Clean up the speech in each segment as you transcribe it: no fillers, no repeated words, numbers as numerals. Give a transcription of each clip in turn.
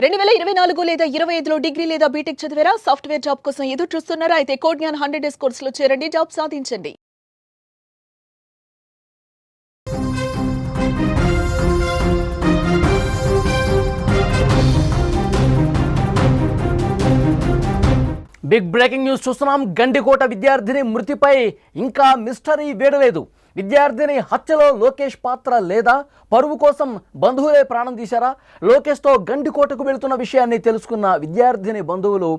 2024 లేదా 25లో డిగ్రీ లేదా బీటెక్ చదివారా? సాఫ్ట్వేర్ జాబ్ కోసం ఎదురు చూస్తున్నారా? అయితే కోడ్ జ్ఞాన్ 100 డేస్ కోర్సులో చేరండి, జాబ్ సాధించండి. బిగ్ బ్రేకింగ్ న్యూస్ చూస్తున్నాం. గండికోట విద్యార్థిని మృతిపై ఇంకా మిస్టరీ వీడలేదు. విద్యార్థిని హత్యలో లోకేష్ పాత్ర లేదా? పరువు కోసం బంధువులే ప్రాణం తీశారా? లోకేష్తో గండికోటకు వెళుతున్న విషయాన్ని తెలుసుకున్న విద్యార్థిని బంధువులు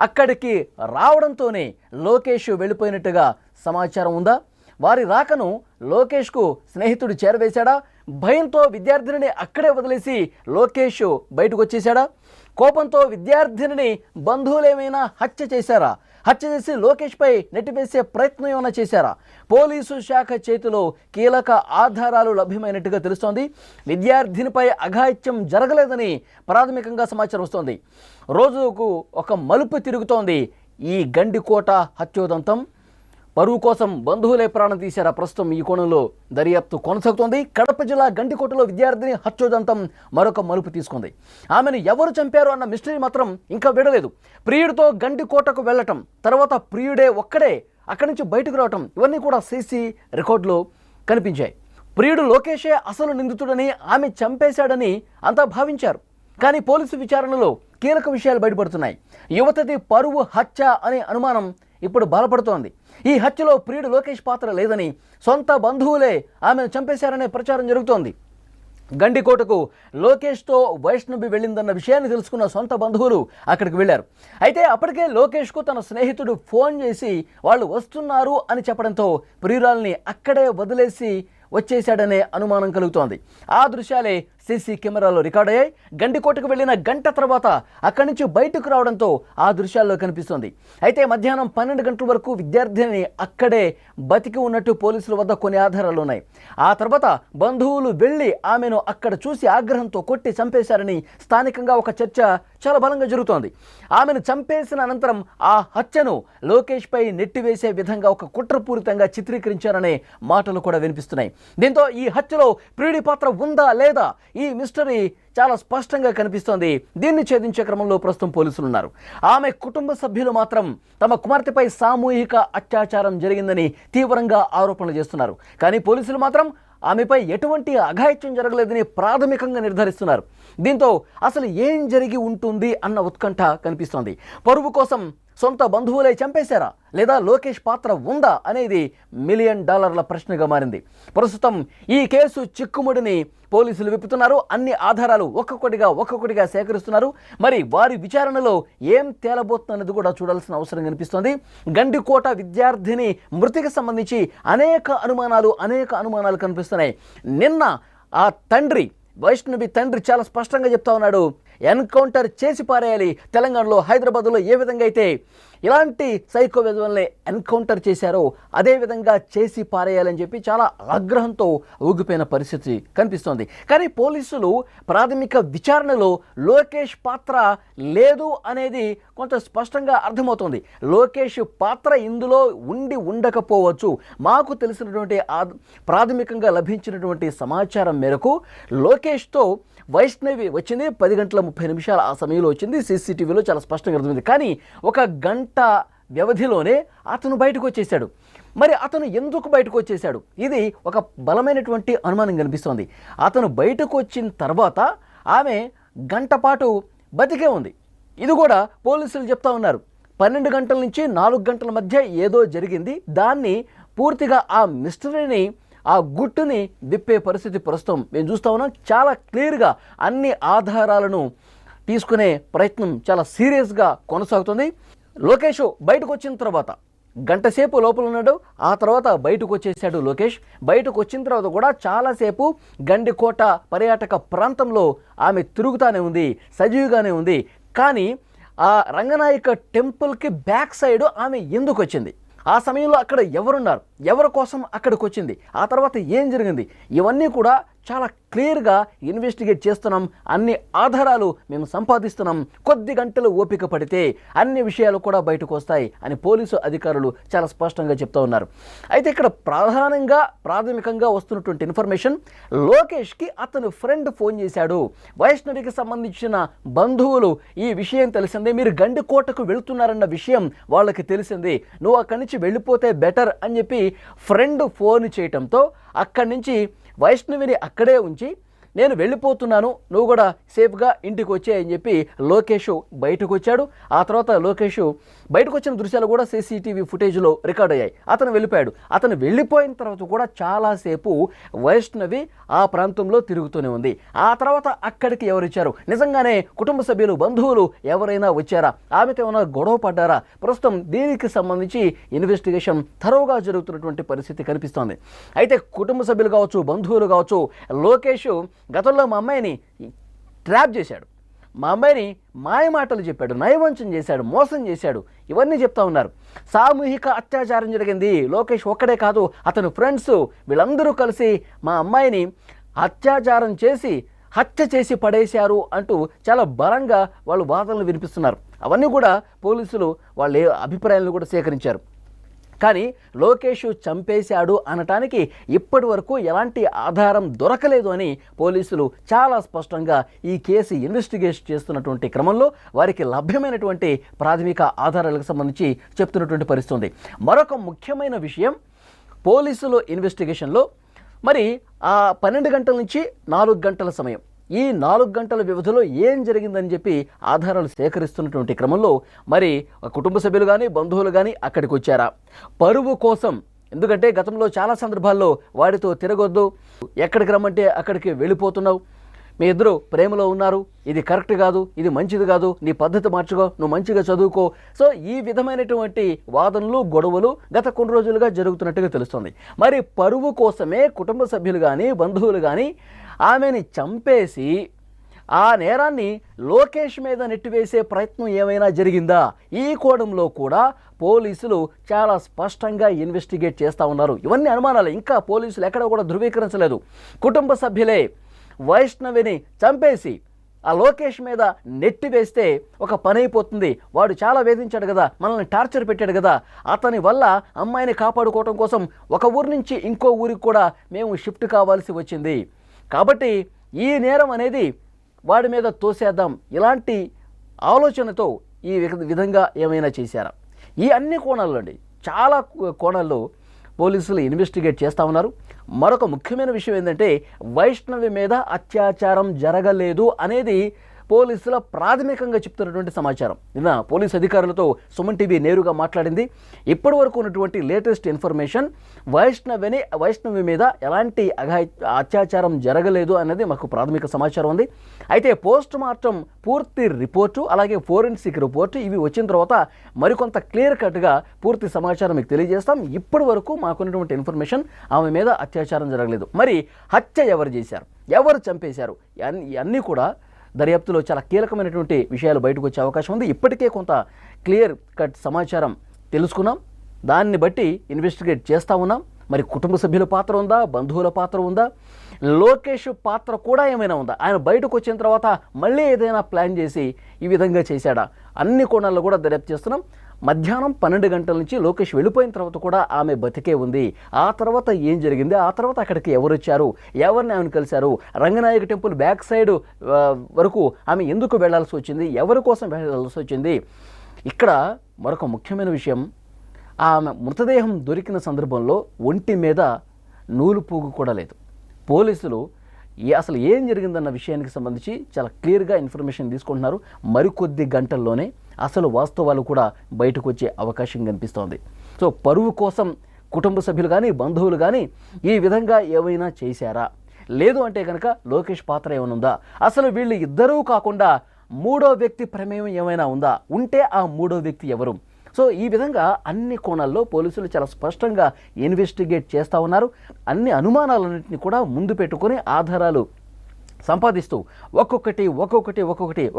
అక్కడికి రావడంతోనే లోకేష్ వెళ్ళిపోయినట్టుగా సమాచారం ఉందా? వారి రాకను లోకేష్కు స్నేహితుడు చేరవేశాడా? భయంతో విద్యార్థినిని అక్కడే వదిలేసి లోకేష్ బయటకు వచ్చేశాడా? కోపంతో విద్యార్థినిని బంధువులేమైనా హత్య చేశారా? హత్య చేసి లోకేష్పై నెట్టివేసే ప్రయత్నం ఏమైనా చేశారా? పోలీసు శాఖ చేతిలో కీలక ఆధారాలు లభ్యమైనట్టుగా తెలుస్తోంది. విద్యార్థినిపై అఘాయిత్యం జరగలేదని ప్రాథమికంగా సమాచారం వస్తోంది. రోజుకు ఒక మలుపు తిరుగుతోంది ఈ గండికోట హత్యోదంతం. పరువు కోసం బంధువులే ప్రాణం తీశారా? ప్రస్తుతం ఈ కోణంలో దర్యాప్తు కొనసాగుతోంది. కడప జిల్లా గండికోటలో విద్యార్థిని హత్యోదంతం మరొక మలుపు తీసుకుంది. ఆమెను ఎవరు చంపారు అన్న మిస్టరీ మాత్రం ఇంకా విడలేదు. ప్రియుడితో గండికోటకు వెళ్ళటం, తర్వాత ప్రియుడే ఒక్కడే అక్కడి నుంచి బయటకు రావటం, ఇవన్నీ కూడా సీసీ రికార్డులో కనిపించాయి. ప్రియుడు లోకేషే అసలు నిందితుడని, ఆమె చంపేశాడని అంతా భావించారు. కానీ పోలీసు విచారణలో కీలక విషయాలు బయటపడుతున్నాయి. యువతది పరువు హత్య అనే అనుమానం ఇప్పుడు బలపడుతోంది. ఈ హత్యలో ప్రియుడు లోకేష్ పాత్ర లేదని, సొంత బంధువులే ఆమెను చంపేశారనే ప్రచారం జరుగుతోంది. గండికోటకు లోకేష్తో వైష్ణవి వెళ్ళిందన్న విషయాన్ని తెలుసుకున్న సొంత బంధువులు అక్కడికి వెళ్ళారు. అయితే అప్పటికే లోకేష్కు తన స్నేహితుడు ఫోన్ చేసి వాళ్ళు వస్తున్నారు అని చెప్పడంతో ప్రియురాల్ని అక్కడే వదిలేసి వచ్చేశాడనే అనుమానం కలుగుతోంది. ఆ దృశ్యాలే సీసీ కెమెరాలో రికార్డ్ అయ్యాయి. గండికోటకు వెళ్ళిన గంట తర్వాత అక్కడి నుంచి బయటకు రావడంతో ఆ దృశ్యాల్లో కనిపిస్తోంది. అయితే మధ్యాహ్నం 12 గంటల వరకు విద్యార్థిని అక్కడే బతికి ఉన్నట్టు పోలీసుల వద్ద కొన్ని ఆధారాలు ఉన్నాయి. ఆ తర్వాత బంధువులు వెళ్ళి ఆమెను అక్కడ చూసి ఆగ్రహంతో కొట్టి చంపేశారని స్థానికంగా ఒక చర్చ చాలా బలంగా జరుగుతోంది. ఆమెను చంపేసిన అనంతరం ఆ హత్యను లోకేష్పై నెట్టివేసే విధంగా ఒక కుట్రపూరితంగా చిత్రీకరించారనే మాటలు కూడా వినిపిస్తున్నాయి. దీంతో ఈ హత్యలో ప్రియుడి పాత్ర ఉందా లేదా? ఈ మిస్టరీ చాలా స్పష్టంగా కనిపిస్తోంది. దీన్ని ఛేదించే క్రమంలో ప్రస్తుతం పోలీసులు ఉన్నారు. ఆమె కుటుంబ సభ్యులు మాత్రం తమ కుమార్తెపై సామూహిక అత్యాచారం జరిగిందని తీవ్రంగా ఆరోపణలు చేస్తున్నారు. కానీ పోలీసులు మాత్రం ఆమెపై ఎటువంటి అఘాయిత్యం జరగలేదని ప్రాథమికంగా నిర్ధారిస్తున్నారు. దీంతో అసలు ఏం జరిగి ఉంటుంది అన్న ఉత్కంఠ కనిపిస్తోంది. పరువు కోసం సొంత బంధువులే చంపేశారా లేదా లోకేష్ పాత్ర ఉందా అనేది $1 మిలియన్ ప్రశ్నగా మారింది. ప్రస్తుతం ఈ కేసు చిక్కుముడిని పోలీసులు విప్పుతున్నారు. అన్ని ఆధారాలు ఒక్కొక్కటిగా సేకరిస్తున్నారు. మరి వారి విచారణలో ఏం తేలబోతుందనేది కూడా చూడాల్సిన అవసరం కనిపిస్తోంది. గండికోట విద్యార్థిని మృతికి సంబంధించి అనేక అనుమానాలు కనిపిస్తున్నాయి. నిన్న ఆ తండ్రి, వైష్ణవి తండ్రి చాలా స్పష్టంగా చెప్తా ఉన్నాడు, ఎన్కౌంటర్ చేసి పారేయాలి. తెలంగాణలో, హైదరాబాద్లో ఏ విధంగా అయితే ఇలాంటి సైకో విధుల్ని ఎన్కౌంటర్ చేశారో అదే విధంగా చేసి పారేయాలని చెప్పి చాలా ఆగ్రహంతో ఊగిపోయిన పరిస్థితి కనిపిస్తోంది. కానీ పోలీసులు ప్రాథమిక విచారణలో లోకేష్ పాత్ర లేదు అనేది కొంత స్పష్టంగా అర్థమవుతోంది. లోకేష్ పాత్ర ఇందులో ఉండకపోవచ్చు. మాకు తెలిసినటువంటి ప్రాథమికంగా లభించినటువంటి సమాచారం మేరకు లోకేష్తో వైష్ణవి వచ్చింది 10:30 ఆ సమయంలో వచ్చింది. సీసీటీవీలో చాలా స్పష్టంగా అర్థమైంది. కానీ ఒక గంట వ్యవధిలోనే అతను బయటకు వచ్చేసాడు. మరి అతను ఎందుకు బయటకు వచ్చేసాడు? ఇది ఒక బలమైనటువంటి అనుమానం కనిపిస్తోంది. అతను బయటకు వచ్చిన తర్వాత ఆమె గంట పాటు బతికే ఉంది. ఇది కూడా పోలీసులు చెప్తా ఉన్నారు. 12 గంటల నుంచి 4 గంటల మధ్య ఏదో జరిగింది. దాన్ని పూర్తిగా ఆ మిస్టరీని, ఆ గుట్టుని విప్పే పరిస్థితి ప్రస్తుతం మేము చూస్తూ ఉన్నాం. చాలా క్లియర్గా అన్ని ఆధారాలను తీసుకునే ప్రయత్నం చాలా సీరియస్గా కొనసాగుతుంది. లోకేష్ బయటకు వచ్చిన తర్వాత గంటసేపు లోపల ఉన్నాడు. ఆ తర్వాత బయటకు వచ్చేసాడు లోకేష్. బయటకు వచ్చిన తర్వాత కూడా చాలాసేపు గండికోట పర్యాటక ప్రాంతంలో ఆమె తిరుగుతూనే ఉంది, సజీవుగానే ఉంది. కానీ ఆ రంగనాయక టెంపుల్కి బ్యాక్ సైడ్ ఆమె ఎందుకు వచ్చింది? ఆ సమయంలో అక్కడ ఎవరున్నారు? ఎవరి కోసం అక్కడికి వచ్చింది? ఆ తర్వాత ఏం జరిగింది? ఇవన్నీ కూడా చాలా క్లియర్గా ఇన్వెస్టిగేట్ చేస్తున్నాం, అన్ని ఆధారాలు మేము సంపాదిస్తున్నాం, కొద్ది గంటలు ఓపిక పడితే అన్ని విషయాలు కూడా బయటకు వస్తాయి అని పోలీసు అధికారులు చాలా స్పష్టంగా చెప్తూ ఉన్నారు. అయితే ఇక్కడ ప్రాథమికంగా వస్తున్నటువంటి ఇన్ఫర్మేషన్, లోకేష్కి అతను ఫ్రెండ్ ఫోన్ చేశాడు, వైష్ణవికి సంబంధించిన బంధువులు ఈ విషయం తెలిసిందే, మీరు గండికోటకు వెళుతున్నారన్న విషయం వాళ్ళకి తెలిసింది, నువ్వు అక్కడి నుంచి వెళ్ళిపోతే బెటర్ అని చెప్పి ఫ్రెండ్ ఫోన్ చేయటంతో అక్కడి నుంచి వైష్ణవిని అక్కడే ఉంచి నేను వెళ్ళిపోతున్నాను, నువ్వు కూడా సేఫ్గా ఇంటికి వచ్చాయని చెప్పి లోకేష్ బయటకు వచ్చాడు. ఆ తర్వాత లోకేష్ బయటకు వచ్చిన దృశ్యాలు కూడా సీసీటీవీ ఫుటేజ్లో రికార్డ్ అయ్యాయి. అతను వెళ్ళిపోయాడు. అతను వెళ్ళిపోయిన తర్వాత కూడా చాలాసేపు వైష్ణవి ఆ ప్రాంతంలో తిరుగుతూనే ఉంది. ఆ తర్వాత అక్కడికి ఎవరిచ్చారు, నిజంగానే కుటుంబ సభ్యులు బంధువులు ఎవరైనా వచ్చారా, ఆమెతో ఏమైనా గొడవ పడ్డారా, ప్రస్తుతం దీనికి సంబంధించి ఇన్వెస్టిగేషన్ థరోగా జరుగుతున్నటువంటి పరిస్థితి కనిపిస్తోంది. అయితే కుటుంబ సభ్యులు కావచ్చు, బంధువులు కావచ్చు, లోకేష్ గతంలో మా అమ్మాయిని ట్రాప్ చేశాడు, మా అమ్మాయిని మాయమాటలు చెప్పాడు, నయవంచం చేశాడు, మోసం చేశాడు, ఇవన్నీ చెప్తా ఉన్నారు. సామూహిక అత్యాచారం జరిగింది, లోకేష్ ఒక్కడే కాదు అతని ఫ్రెండ్స్ వీళ్ళందరూ కలిసి మా అమ్మాయిని అత్యాచారం చేసి హత్య చేసి పడేశారు అంటూ చాలా బలంగా వాళ్ళు వాదనలు వినిపిస్తున్నారు. అవన్నీ కూడా పోలీసులు వాళ్ళ అభిప్రాయాలను కూడా సేకరించారు. కానీ లోకేష్ చంపేశాడు అనటానికి ఇప్పటి వరకు ఎలాంటి ఆధారం దొరకలేదు అని పోలీసులు చాలా స్పష్టంగా ఈ కేసు ఇన్వెస్టిగేట్ చేస్తున్నటువంటి క్రమంలో వారికి లభ్యమైనటువంటి ప్రాథమిక ఆధారాలకు సంబంధించి చెప్తున్నటువంటి పరిస్థితి ఉంది. మరొక ముఖ్యమైన విషయం, పోలీసులు ఇన్వెస్టిగేషన్లో మరి ఆ 12 గంటల నుంచి 4 గంటల సమయం, ఈ 4 గంటల వ్యవధిలో ఏం జరిగిందని చెప్పి ఆధారాలు సేకరిస్తున్నటువంటి క్రమంలో మరి కుటుంబ సభ్యులు కానీ బంధువులు కానీ అక్కడికి వచ్చారా, పరువు కోసం, ఎందుకంటే గతంలో చాలా సందర్భాల్లో వాడితో తిరగొద్దు, ఎక్కడికి రమ్మంటే అక్కడికి వెళ్ళిపోతున్నావు, మీ ఇద్దరు ప్రేమలో ఉన్నారు, ఇది కరెక్ట్ కాదు, ఇది మంచిది కాదు, నీ పద్ధతి మార్చుకో, నువ్వు మంచిగా చదువుకో. సో ఈ విధమైనటువంటి వాదనలు గొడవలు గత కొన్ని రోజులుగా జరుగుతున్నట్టుగా తెలుస్తుంది. మరి పరువు కోసమే కుటుంబ సభ్యులు కానీ బంధువులు కానీ ఆమెని చంపేసి ఆ నేరాన్ని లోకేష్ మీద నెట్టివేసే ప్రయత్నం ఏమైనా జరిగిందా, ఈ కోణంలో కూడా పోలీసులు చాలా స్పష్టంగా ఇన్వెస్టిగేట్ చేస్తూ ఉన్నారు. ఇవన్నీ అనుమానాలు, ఇంకా పోలీసులు ఎక్కడ కూడా ధృవీకరించలేదు. కుటుంబ సభ్యులే వైష్ణవిని చంపేసి ఆ లోకేష్ మీద నెట్టి వేస్తే ఒక పని అయిపోతుంది, వాడు చాలా వేధించాడు కదా, మనల్ని టార్చర్ పెట్టాడు కదా, అతని వల్ల అమ్మాయిని కాపాడుకోవడం కోసం ఒక ఊరి నుంచి ఇంకో ఊరికి కూడా మేము షిఫ్ట్ కావాల్సి వచ్చింది, కాబట్టి ఈ నేరం అనేది వాడి మీద తోసేద్దాం, ఇలాంటి ఆలోచనతో ఈ విధంగా ఏమైనా చేశారా, ఈ అన్ని కోణాల్లో అండి చాలా కోణాల్లో పోలీసులు ఇన్వెస్టిగేట్ చేస్తూ ఉన్నారు. మరొక ముఖ్యమైన విషయం ఏంటంటే, వైష్ణవి మీద అత్యాచారం జరగలేదు అనేది పోలీసుల ప్రాథమికంగా చెప్తున్నటువంటి సమాచారం. నిన్న పోలీసు అధికారులతో సుమన్ టీవీ నేరుగా మాట్లాడింది. ఇప్పటి వరకు ఉన్నటువంటి లేటెస్ట్ ఇన్ఫర్మేషన్, వైష్ణవి మీద ఎలాంటి అత్యాచారం జరగలేదు అనేది మాకు ప్రాథమిక సమాచారం ఉంది. అయితే పోస్ట్ మార్టం పూర్తి రిపోర్టు అలాగే ఫోరెన్సిక్ రిపోర్టు ఇవి వచ్చిన తర్వాత మరికొంత క్లియర్ కట్గా పూర్తి సమాచారం మీకు తెలియజేస్తాం. ఇప్పటి వరకు మాకున్నటువంటి ఇన్ఫర్మేషన్, ఆమె మీద అత్యాచారం జరగలేదు. మరి హత్య ఎవరు చేశారు, ఎవరు చంపేశారు, అన్నీ కూడా దర్యాప్తులో చాలా కీలకమైనటువంటి విషయాలు బయటకు వచ్చే అవకాశం ఉంది. ఇప్పటికే కొంత క్లియర్ కట్ సమాచారం తెలుసుకున్నాం, దాన్ని బట్టి ఇన్వెస్టిగేట్ చేస్తూ ఉన్నాం. మరి కుటుంబ సభ్యుల పాత్ర ఉందా, బంధువుల పాత్ర ఉందా, లోకేష్ పాత్ర కూడా ఏమైనా ఉందా, ఆయన బయటకు వచ్చిన తర్వాత మళ్ళీ ఏదైనా ప్లాన్ చేసి ఈ విధంగా చేశాడా, అన్ని కోణాల్లో కూడా దర్యాప్తు చేస్తున్నాం. మధ్యాహ్నం 12 గంటల నుంచి లోకేష్ వెళ్ళిపోయిన తర్వాత కూడా ఆమె బతికే ఉంది. ఆ తర్వాత ఏం జరిగింది, ఆ తర్వాత అక్కడికి ఎవరు వచ్చారు, ఎవరిని ఆమెను కలిశారు, రంగనాయక టెంపుల్ బ్యాక్ సైడ్ వరకు ఆమె ఎందుకు వెళ్లాల్సి వచ్చింది, ఎవరి కోసం వెళ్లాల్సి వచ్చింది. ఇక్కడ మరొక ముఖ్యమైన విషయం, ఆమె మృతదేహం దొరికిన సందర్భంలో ఒంటి మీద నూలు పోగు కూడా లేదు. పోలీసులు అసలు ఏం జరిగిందన్న విషయానికి సంబంధించి చాలా క్లియర్గా ఇన్ఫర్మేషన్ తీసుకుంటున్నారు. మరికొద్ది గంటల్లోనే అసలు వాస్తవాలు కూడా బయటకు వచ్చే అవకాశం కనిపిస్తోంది. సో పరువు కోసం కుటుంబ సభ్యులు కానీ బంధువులు కానీ ఈ విధంగా ఏమైనా చేశారా, లేదు అంటే కనుక లోకేష్ పాత్ర ఏమైనా ఉందా, అసలు వీళ్ళు ఇద్దరూ కాకుండా మూడో వ్యక్తి ప్రమేయం ఏమైనా ఉందా, ఉంటే ఆ మూడో వ్యక్తి ఎవరు. సో ఈ విధంగా అన్ని కోణాల్లో పోలీసులు చాలా స్పష్టంగా ఇన్వెస్టిగేట్ చేస్తూ ఉన్నారు. అన్ని అనుమానాలన్నింటినీ కూడా ముందు పెట్టుకొని ఆధారాలు సంపాదిస్తూ ఒక్కొక్కటి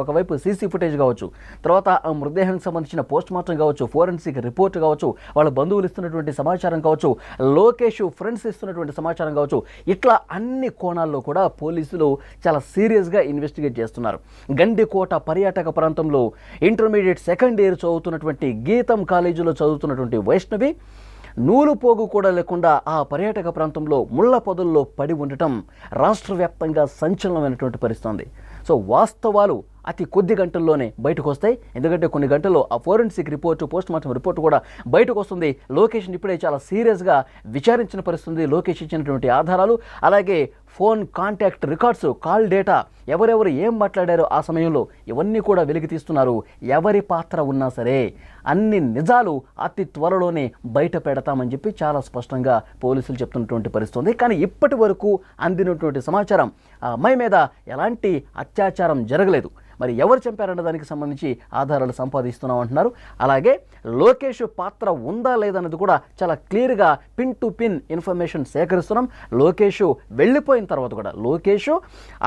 ఒకవైపు సీసీ ఫుటేజ్ కావచ్చు, తర్వాత ఆ మృతదేహానికి సంబంధించిన పోస్ట్ మార్టం కావచ్చు, ఫోరెన్సిక్ రిపోర్ట్ కావచ్చు, వాళ్ళ బంధువులు ఇస్తున్నటువంటి సమాచారం కావచ్చు, లోకేష్ ఫ్రెండ్స్ ఇస్తున్నటువంటి సమాచారం కావచ్చు, ఇట్లా అన్ని కోణాల్లో కూడా పోలీసులు చాలా సీరియస్గా ఇన్వెస్టిగేట్ చేస్తున్నారు. గండికోట పర్యాటక ప్రాంతంలో ఇంటర్మీడియట్ సెకండ్ ఇయర్ చదువుతున్నటువంటి గీతం కాలేజీలో చదువుతున్నటువంటి వైష్ణవి నూలు పోగు కూడా లేకుండా ఆ పర్యాటక ప్రాంతంలో ముళ్ళ పొదల్లో పడి ఉండటం రాష్ట్ర వ్యాప్తంగా సంచలనమైనటువంటి పరిస్థితి. సో వాస్తవాలు అతి కొద్ది గంటల్లోనే బయటకు వస్తాయి. ఎందుకంటే కొన్ని గంటల్లో ఆ forensic report, post mortem report కూడా బయటకు వస్తుంది. లోకేష్ని ఇప్పుడే చాలా సీరియస్గా విచారించిన పరిస్థితుంది. లోకేష్ ఇచ్చినటువంటి ఆధారాలు, అలాగే phone contact records, call data, ఎవరెవరు ఏం మాట్లాడారో ఆ సమయంలో ఇవన్నీ కూడా వెలికి తీస్తున్నారు. ఎవరి పాత్ర ఉన్నా సరే అన్ని నిజాలు అతి త్వరలోనే బయట పెడతామని చెప్పి చాలా స్పష్టంగా పోలీసులు చెప్తున్నటువంటి పరిస్థితుంది. కానీ ఇప్పటి వరకు అందినటువంటి సమాచారం ఆ అమ్మాయి మీద ఎలాంటి అత్యాచారం జరగలేదు. మరి ఎవరు చంపారన్న దానికి సంబంధించి ఆధారాలు సంపాదిస్తున్నాం అంటున్నారు. అలాగే లోకేష్ పాత్ర ఉందా లేదన్నది కూడా చాలా క్లియర్గా పిన్ టు పిన్ ఇన్ఫర్మేషన్ సేకరిస్తున్నాం. లోకేష్ వెళ్ళిపోయిన తర్వాత కూడా, లోకేష్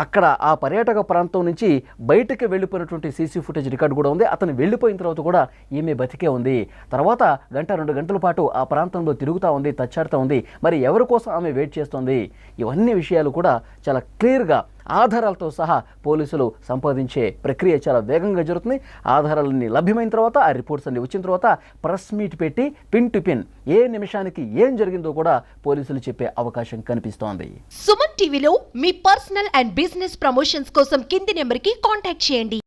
అక్కడ ఆ పర్యాటక ప్రాంతం నుంచి బయటకు వెళ్ళిపోయినటువంటి సీసీ ఫుటేజ్ రికార్డు కూడా ఉంది. అతను వెళ్ళిపోయిన తర్వాత కూడా ఈమె బతికే ఉంది. తర్వాత 1-2 గంటల పాటు ఆ ప్రాంతంలో తిరుగుతూ ఉంది, తచ్చాడుతూ ఉంది. మరి ఎవరి కోసం ఆమె వెయిట్ చేస్తుంది? ఇవన్నీ విషయాలు కూడా చాలా క్లియర్గా ఆధారాలతో సహా పోలీసులు సంపాదించే ప్రక్రియ చాలా వేగంగా జరుగుతుంది. ఆధారాలన్నీ లభ్యమైన తర్వాత, ఆ రిపోర్ట్స్ అన్ని వచ్చిన తర్వాత ప్రెస్ మీట్ పెట్టి పిన్ టు పిన్ ఏ నిమిషానికి ఏం జరిగిందో కూడా పోలీసులు చెప్పే అవకాశం కనిపిస్తోంది. సుమన్ టీవీలో మీ పర్సనల్ అండ్ బిజినెస్ ప్రమోషన్స్ కోసం కింది నెంబర్కి కాంటాక్ట్ చేయండి.